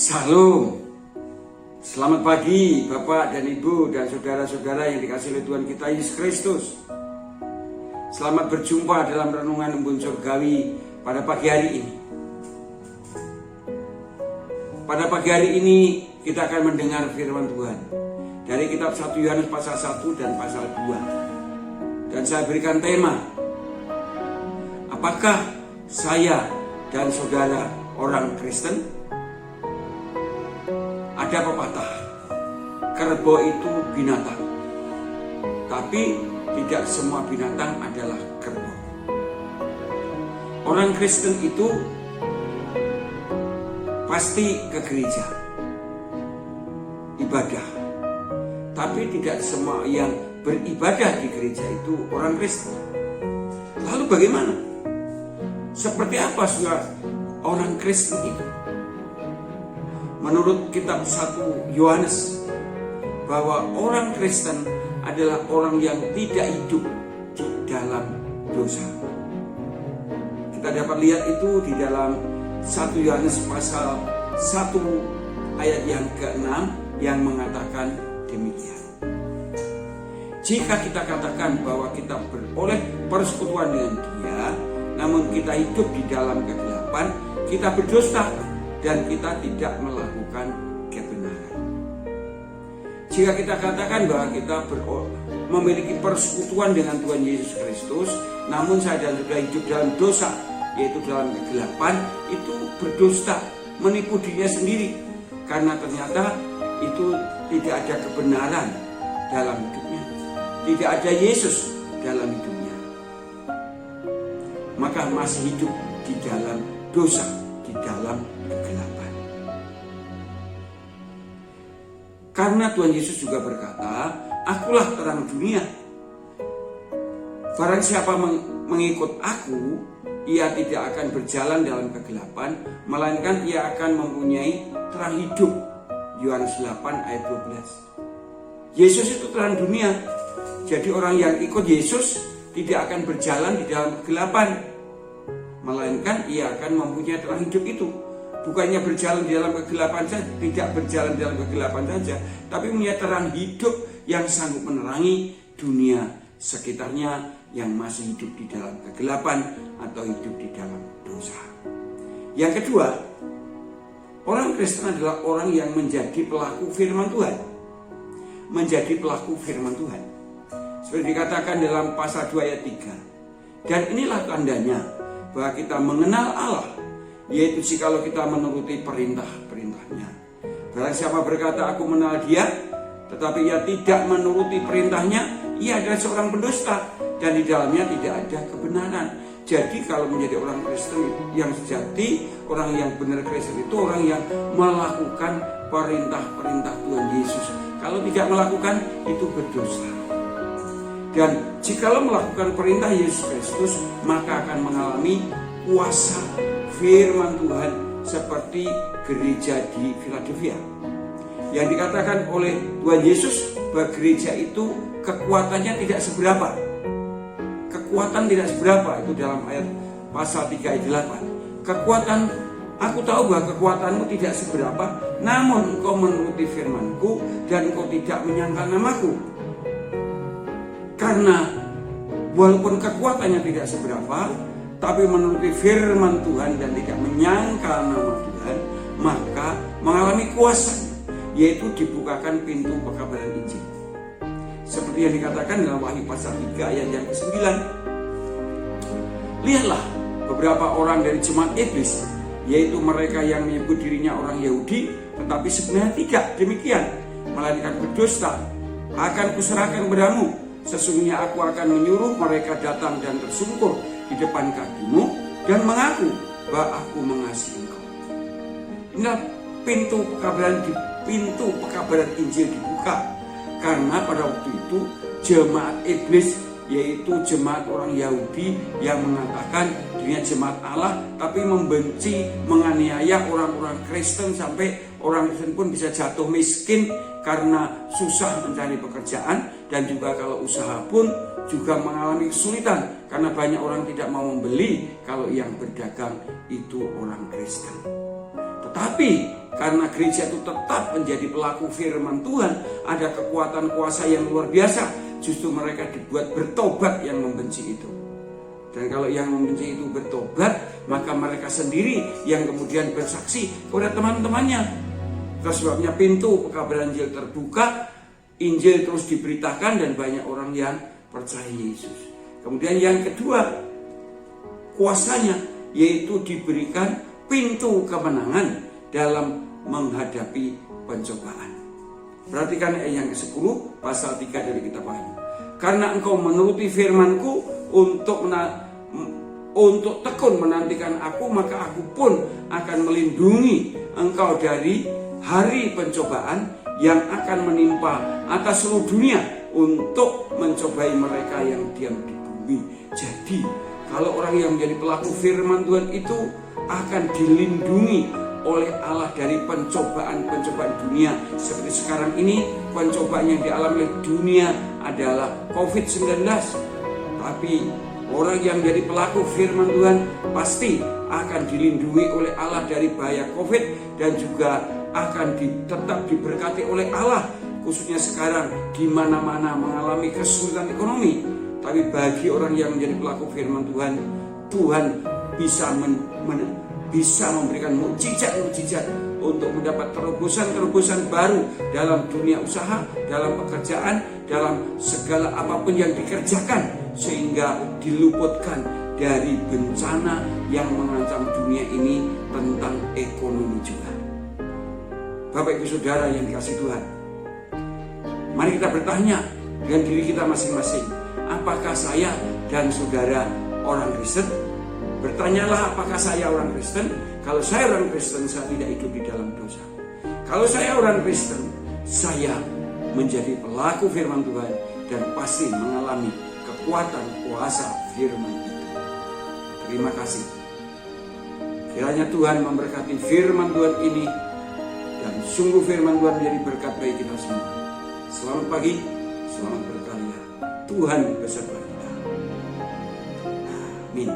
Salam. Selamat pagi Bapak dan Ibu dan saudara-saudara yang dikasihi oleh Tuhan kita Yesus Kristus. Selamat berjumpa dalam renungan embun surgawi pada pagi hari ini. Pada pagi hari ini kita akan mendengar firman Tuhan dari kitab 1 Yohanes pasal 1 dan pasal 2. Dan saya berikan tema, apakah saya dan saudara orang Kristen? Ada pepatah, kerbau itu binatang, tapi tidak semua binatang adalah kerbau. Orang Kristen itu pasti ke gereja, ibadah, tapi tidak semua yang beribadah di gereja itu orang Kristen. Lalu bagaimana? Seperti apa saudara orang Kristen itu? Menurut kitab 1 Yohanes, bahwa orang Kristen adalah orang yang tidak hidup di dalam dosa. Kita dapat lihat itu di dalam 1 Yohanes pasal 1 ayat yang ke-6 yang mengatakan demikian. Jika kita katakan bahwa kita beroleh persekutuan dengan Dia, namun kita hidup di dalam kegelapan, kita berdusta dan kita tidak melakukan kebenaran. Jika kita katakan bahwa kita memiliki persekutuan dengan Tuhan Yesus Kristus, namun saya dan saudara hidup dalam dosa, yaitu dalam kegelapan, itu berdusta, menipu dirinya sendiri, karena ternyata itu tidak ada kebenaran dalam hidupnya, tidak ada Yesus dalam hidupnya, maka masih hidup di dalam dosa, di dalam kegelapan. Karena Tuhan Yesus juga berkata, akulah terang dunia. Barang siapa mengikut aku, ia tidak akan berjalan dalam kegelapan, melainkan ia akan mempunyai terang hidup. Yohanes 8 ayat 12. Yesus itu terang dunia. Jadi orang yang ikut Yesus tidak akan berjalan di dalam kegelapan, melainkan ia akan mempunyai terang hidup itu. Bukannya berjalan di dalam kegelapan saja, tidak berjalan di dalam kegelapan saja, tapi punya terang hidup yang sanggup menerangi dunia sekitarnya yang masih hidup di dalam kegelapan atau hidup di dalam dosa. Yang kedua, orang Kristen adalah orang yang menjadi pelaku firman Tuhan. Menjadi pelaku firman Tuhan. Seperti dikatakan dalam pasal 2 ayat 3. Dan inilah tandanya bahwa kita mengenal Allah, yaitu jikalau kita menuruti perintah-perintahnya. Barang siapa berkata aku mengenal Dia, tetapi ia tidak menuruti perintahnya, ia adalah seorang pendusta, dan di dalamnya tidak ada kebenaran. Jadi kalau menjadi orang Kristen yang sejati, orang yang benar Kristen itu orang yang melakukan perintah-perintah Tuhan Yesus. Kalau tidak melakukan, itu berdosa. Dan jikalau melakukan perintah Yesus Kristus, maka akan mengalami kuasa firman Tuhan seperti gereja di Philadelphia. Yang dikatakan oleh Tuhan Yesus bahwa gereja itu kekuatannya tidak seberapa. Kekuatan tidak seberapa, itu dalam ayat pasal 3 ayat 8. Kekuatan, aku tahu bahwa kekuatanmu tidak seberapa, namun engkau menuruti firmanku dan engkau tidak menyangkal namaku. Karena walaupun kekuatannya tidak seberapa, tapi menuruti firman Tuhan dan tidak menyangkal nama Tuhan, maka mengalami kuasa, yaitu dibukakan pintu pekabaran Injil. Seperti yang dikatakan dalam Wahyu pasal 3 ayat yang ke-9. Lihatlah beberapa orang dari jemaat iblis, yaitu mereka yang menyebut dirinya orang Yahudi, tetapi sebenarnya tidak demikian, melainkan berdusta, akan kuserahkan padamu. Sesungguhnya aku akan menyuruh mereka datang dan tersungkur di depan kakimu dan mengaku bahwa aku mengasihi engkau. Inilah pintu pekabaran Injil dibuka, karena pada waktu itu jemaat iblis, yaitu jemaat orang Yahudi yang mengatakan dirinya jemaat Allah, tapi membenci, menganiaya orang-orang Kristen sampai orang Kristen pun bisa jatuh miskin karena susah mencari pekerjaan, dan juga kalau usaha pun juga mengalami kesulitan karena banyak orang tidak mau membeli kalau yang berdagang itu orang Kristen. Tapi karena gereja itu tetap menjadi pelaku firman Tuhan, ada kekuatan kuasa yang luar biasa, justru mereka dibuat bertobat yang membenci itu. Dan kalau yang membenci itu bertobat, maka mereka sendiri yang kemudian bersaksi kepada teman-temannya. Terus sebabnya pintu pekabaran Injil terbuka, Injil terus diberitakan dan banyak orang yang percaya Yesus. Kemudian yang kedua, kuasanya yaitu diberikan pintu kemenangan dalam menghadapi pencobaan. Perhatikan ayat yang ke-10 pasal 3 dari kitab Wahyu. Karena engkau menuruti firman-Ku untuk tekun menantikan aku, maka aku pun akan melindungi engkau dari hari pencobaan yang akan menimpa atas seluruh dunia untuk mencobai mereka yang diam di bumi. Jadi kalau orang yang menjadi pelaku firman Tuhan itu akan dilindungi oleh Allah dari pencobaan-pencobaan dunia. Seperti sekarang ini pencobaan yang dialami oleh dunia adalah COVID-19. Tapi orang yang menjadi pelaku firman Tuhan pasti akan dilindungi oleh Allah dari bahaya COVID dan juga akan tetap diberkati oleh Allah. Khususnya sekarang di mana-mana mengalami kesulitan ekonomi. Tapi bagi orang yang menjadi pelaku firman Tuhan, Tuhan bisa memberikan mukjizat-mukjizat untuk mendapat terobosan-terobosan baru dalam dunia usaha, dalam pekerjaan, dalam segala apapun yang dikerjakan, sehingga diluputkan dari bencana yang mengancam dunia ini tentang ekonomi juga. Bapak Ibu Saudara yang dikasihi Tuhan, mari kita bertanya dengan diri kita masing-masing, apakah saya dan saudara orang Kristen? Bertanyalah, apakah saya orang Kristen? Kalau saya orang Kristen, saya tidak hidup di dalam dosa. Kalau saya orang Kristen, saya menjadi pelaku firman Tuhan dan pasti mengalami kekuatan kuasa firman itu. Terima kasih. Kiranya Tuhan memberkati firman Tuhan ini, dan sungguh firman Tuhan menjadi berkat bagi kita semua. Selamat pagi, selamat berkarya. Tuhan beserta kita. Amin.